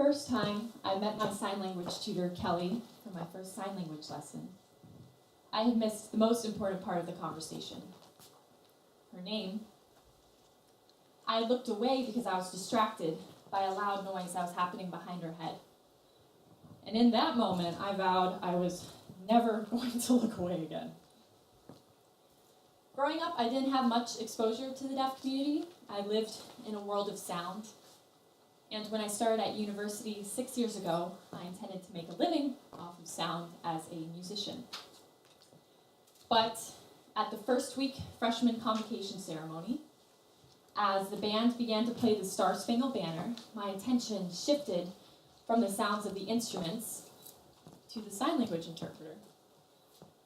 first time I met my sign language tutor, Kelly, for my first sign language lesson, I had missed the most important part of the conversation. Her name. I looked away because I was distracted by a loud noise that was happening behind her head. And in that moment, I vowed I was never going to look away again. Growing up, I didn't have much exposure to the deaf community. I lived in a world of sound. And when I started at university 6 years ago, I intended to make a living off of sound as a musician. But at the first week freshman convocation ceremony, as the band began to play the Star Spangled Banner, my attention shifted from the sounds of the instruments to the sign language interpreter,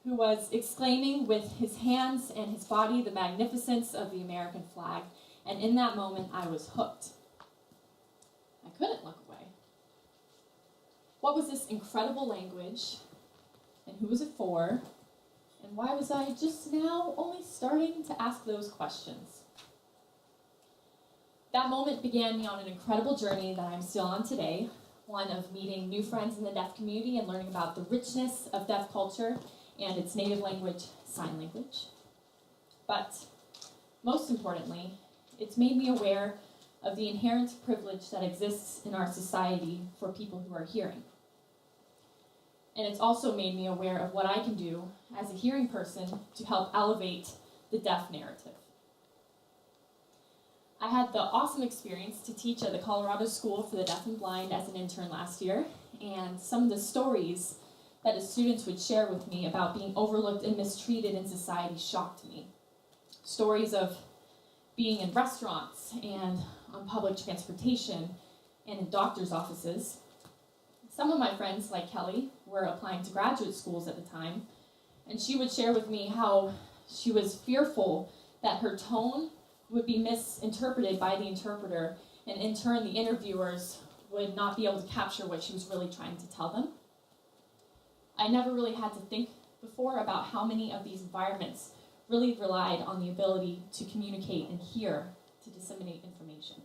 who was exclaiming with his hands and his body the magnificence of the American flag, and in that moment I was hooked. I couldn't look away. What was this incredible language, and who was it for, and why was I just now only starting to ask those questions? That moment began me on an incredible journey that I'm still on today, one of meeting new friends in the deaf community and learning about the richness of deaf culture and its native language, sign language. But most importantly, it's made me aware of the inherent privilege that exists in our society for people who are hearing. And it's also made me aware of what I can do as a hearing person to help elevate the deaf narrative. I had the awesome experience to teach at the Colorado School for the Deaf and Blind as an intern last year, and some of the stories that the students would share with me about being overlooked and mistreated in society shocked me. Stories of being in restaurants and on public transportation and in doctor's offices. Some of my friends, like Kelly, were applying to graduate schools at the time, and she would share with me how she was fearful that her tone would be misinterpreted by the interpreter, and in turn the interviewers would not be able to capture what she was really trying to tell them. I never really had to think before about how many of these environments really relied on the ability to communicate and hear to disseminate information.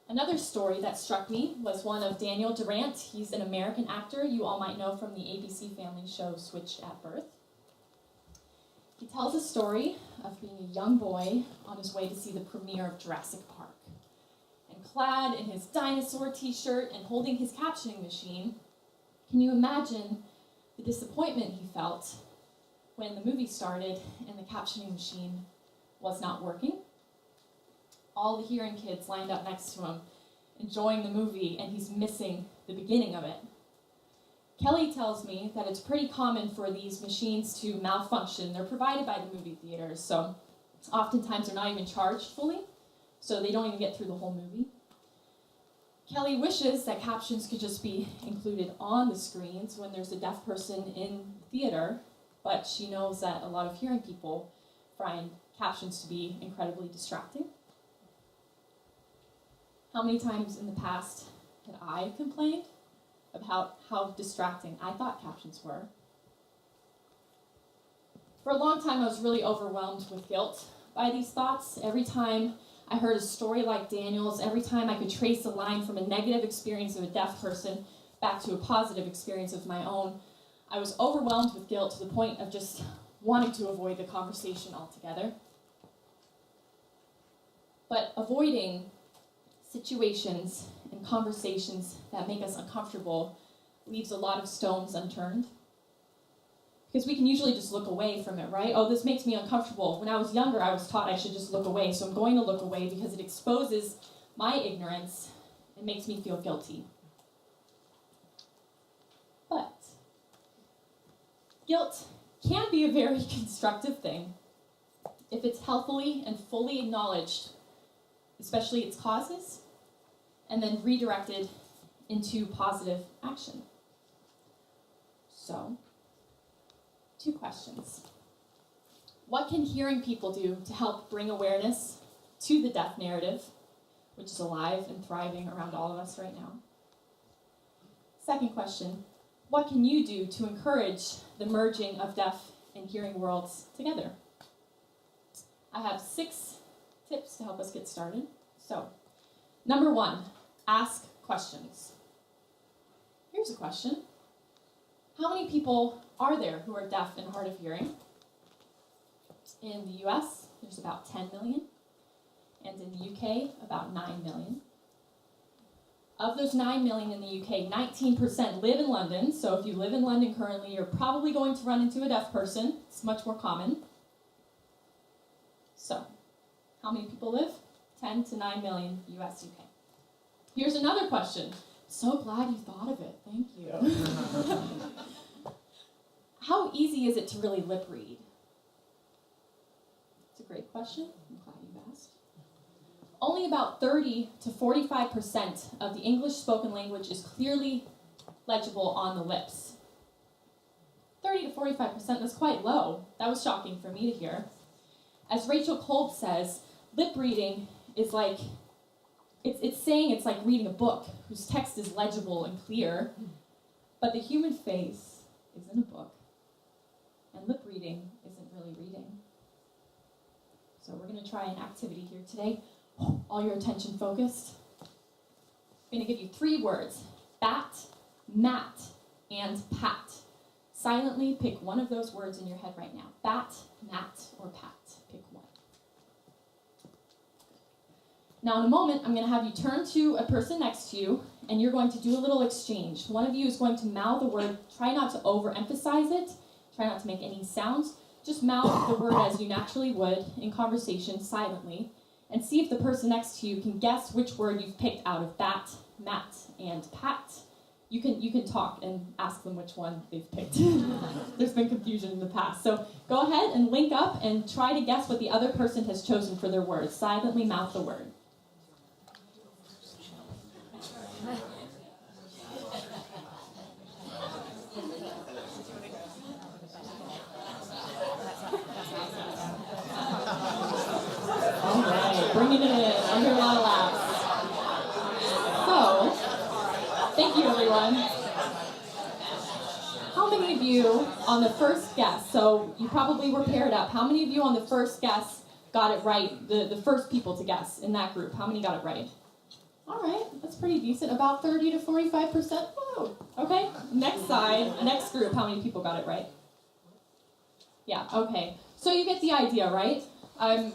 Another story that struck me was one of Daniel Durant. He's an American actor you all might know from the ABC Family show Switched at Birth. He tells a story of being a young boy on his way to see the premiere of Jurassic Park. And clad in his dinosaur t-shirt and holding his captioning machine, can you imagine the disappointment he felt when the movie started and the captioning machine was not working? All the hearing kids lined up next to him, enjoying the movie, and he's missing the beginning of it. Kelly tells me that it's pretty common for these machines to malfunction. They're provided by the movie theaters, so oftentimes they're not even charged fully, so they don't even get through the whole movie. Kelly wishes that captions could just be included on the screens when there's a deaf person in the theater, but she knows that a lot of hearing people find captions to be incredibly distracting. How many times in the past had I complained about how distracting I thought captions were? For a long time, I was really overwhelmed with guilt by these thoughts. Every time I heard a story like Daniel's, every time I could trace a line from a negative experience of a deaf person back to a positive experience of my own, I was overwhelmed with guilt to the point of just wanting to avoid the conversation altogether. But avoiding situations and conversations that make us uncomfortable leaves a lot of stones unturned. Because we can usually just look away from it, right? Oh, this makes me uncomfortable. When I was younger, I was taught I should just look away, so I'm going to look away because it exposes my ignorance and makes me feel guilty. But guilt can be a very constructive thing if it's healthily and fully acknowledged, especially its causes, and then redirected into positive action. So, 2 questions. What can hearing people do to help bring awareness to the deaf narrative, which is alive and thriving around all of us right now? Second question, what can you do to encourage the merging of deaf and hearing worlds together? I have 6 tips to help us get started. So, number 1, ask questions. Here's a question. How many people are there who are deaf and hard of hearing? In the US, there's about 10 million, and in the UK, about 9 million. Of those 9 million in the UK, 19% live in London, so if you live in London currently, you're probably going to run into a deaf person. It's much more common. So, how many people live? 10 to 9 million, US, UK. Here's another question. So glad you thought of it, thank you. How easy is it to really lip read? It's a great question, I'm glad you asked. Only about 30 to 45% of the English spoken language is clearly legible on the lips. 30 to 45%, that's quite low. That was shocking for me to hear. As Rachel Kolb says, lip reading is like, it's saying it's like reading a book whose text is legible and clear, but the human face isn't a book, and lip reading isn't really reading. So we're going to try an activity here today. All your attention focused. I'm going to give you 3 words: bat, mat, and pat. Silently pick one of those words in your head right now. Bat, mat, or pat. Pick one. Now in a moment, I'm going to have you turn to a person next to you, and you're going to do a little exchange. One of you is going to mouth the word. Try not to overemphasize it. Try not to make any sounds. Just mouth the word as you naturally would in conversation, silently, and see if the person next to you can guess which word you've picked out of bat, mat, and pat. You can talk and ask them which one they've picked. There's been confusion in the past. So go ahead and link up and try to guess what the other person has chosen for their word. Silently mouth the word. All right, bringing it in under a lot of laughs. So, thank you everyone. How many of you on the first guess, so you probably were paired up, how many of you on the first guess got it right, the first people to guess in that group? How many got it right? All right, that's pretty decent, about 30 to 45%. Whoa. Okay, next group, how many people got it right? Yeah, okay. So you get the idea, right?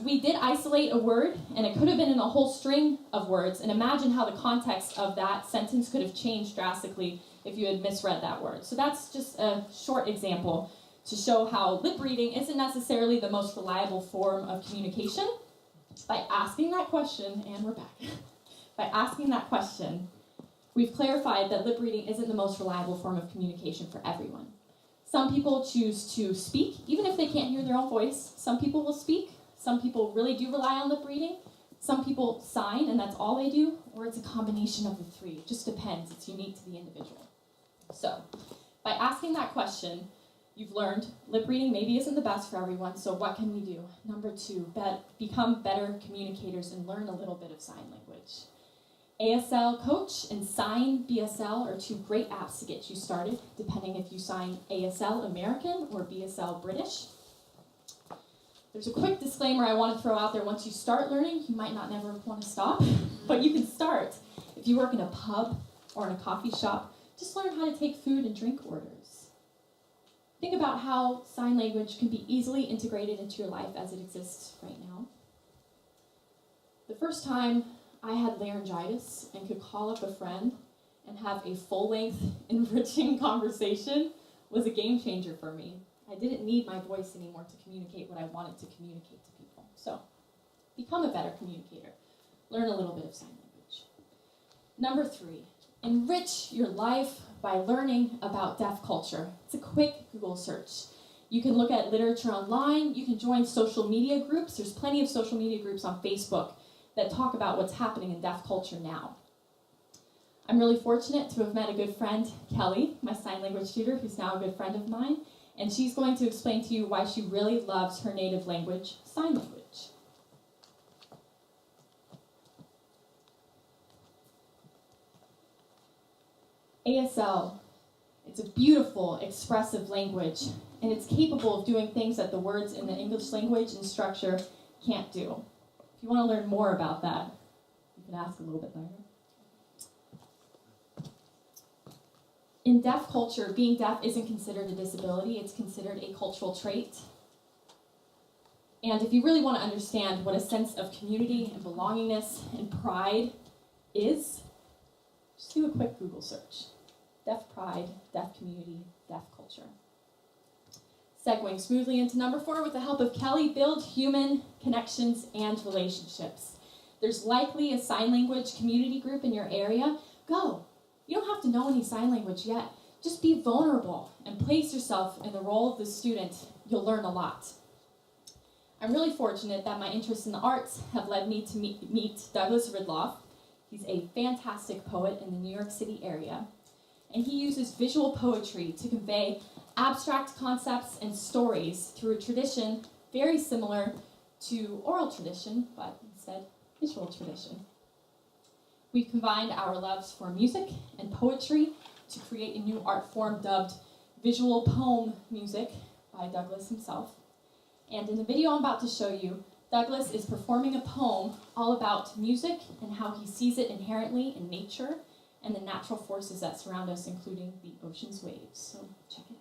We did isolate a word, and it could have been in a whole string of words, and imagine how the context of that sentence could have changed drastically if you had misread that word. So that's just a short example to show how lip reading isn't necessarily the most reliable form of communication. By asking that question, and we're back, by asking that question, we've clarified that lip reading isn't the most reliable form of communication for everyone. Some people choose to speak, even if they can't hear their own voice. Some people will speak. Some people really do rely on lip reading. Some people sign, and that's all they do, or it's a combination of the 3. It just depends. It's unique to the individual. So, by asking that question, you've learned lip reading maybe isn't the best for everyone, so what can we do? Number 2, become better communicators and learn a little bit of sign language. ASL Coach and Sign BSL are 2 great apps to get you started, depending if you sign ASL American or BSL British. There's a quick disclaimer I want to throw out there. Once you start learning, you might not never want to stop, but you can start. If you work in a pub or in a coffee shop, just learn how to take food and drink orders. Think about how sign language can be easily integrated into your life as it exists right now. The first time I had laryngitis and could call up a friend and have a full-length, enriching conversation was a game changer for me. I didn't need my voice anymore to communicate what I wanted to communicate to people. So, become a better communicator. Learn a little bit of sign language. Number 3, enrich your life by learning about deaf culture. It's a quick Google search. You can look at literature online. You can join social media groups. There's plenty of social media groups on Facebook that talk about what's happening in deaf culture now. I'm really fortunate to have met a good friend, Kelly, my sign language tutor, who's now a good friend of mine, and she's going to explain to you why she really loves her native language, sign language. ASL, it's a beautiful, expressive language, and it's capable of doing things that the words in the English language and structure can't do. If you want to learn more about that, you can ask a little bit later. In deaf culture, being deaf isn't considered a disability, it's considered a cultural trait. And if you really want to understand what a sense of community and belongingness and pride is, just do a quick Google search. Deaf pride, deaf community, deaf culture. Segueing smoothly into number 4, with the help of Kelly, build human connections and relationships. There's likely a sign language community group in your area. Go. You don't have to know any sign language yet. Just be vulnerable and place yourself in the role of the student. You'll learn a lot. I'm really fortunate that my interests in the arts have led me to meet Douglas Ridloff. He's a fantastic poet in the New York City area, and he uses visual poetry to convey abstract concepts and stories through a tradition very similar to oral tradition, but instead visual tradition. We've combined our loves for music and poetry to create a new art form dubbed visual poem music by Douglas himself. And in the video I'm about to show you, Douglas is performing a poem all about music and how he sees it inherently in nature and the natural forces that surround us, including the ocean's waves. So check it out.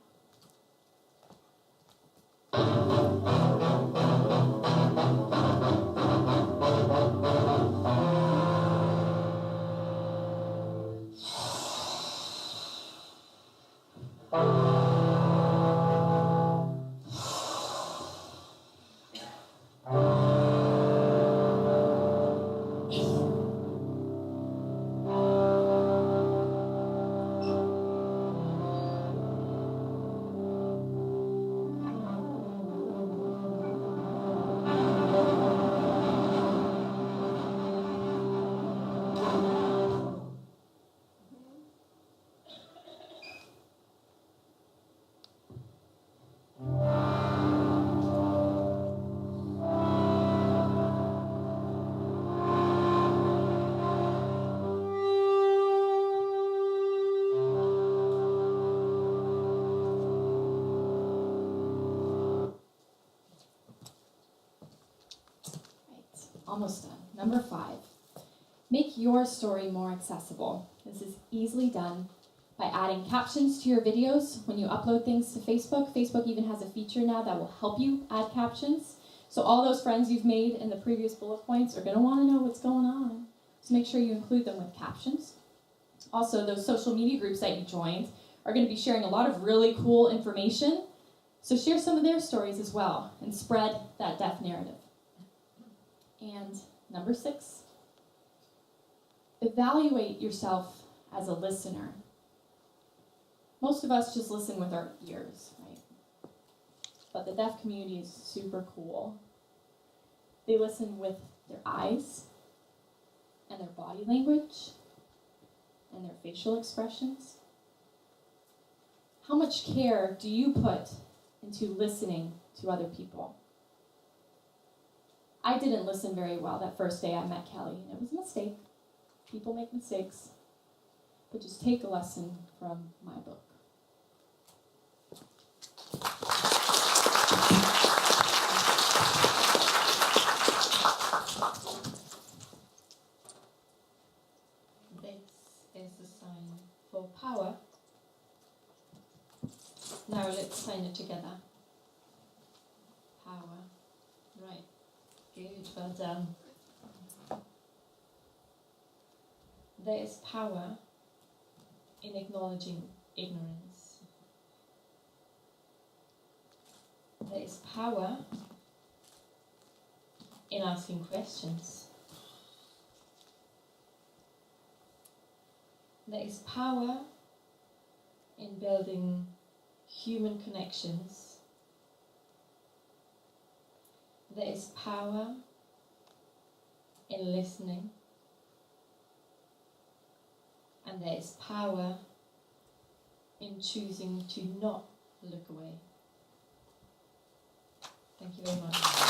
Almost done. Number 5, make your story more accessible. This is easily done by adding captions to your videos when you upload things to Facebook. Facebook even has a feature now that will help you add captions. So all those friends you've made in the previous bullet points are going to want to know what's going on. So make sure you include them with captions. Also, those social media groups that you joined are going to be sharing a lot of really cool information. So share some of their stories as well and spread that deaf narrative. And number 6, evaluate yourself as a listener. Most of us just listen with our ears, right? But the deaf community is super cool. They listen with their eyes and their body language and their facial expressions. How much care do you put into listening to other people? I didn't listen very well that first day I met Kelly, and it was a mistake. People make mistakes, but just take a lesson from my book. This is the sign for power. Now let's sign it together. Power. Right. Good, well done. There is power in acknowledging ignorance. There is power in asking questions. There is power in building human connections. There is power in listening, and there is power in choosing to not look away. Thank you very much.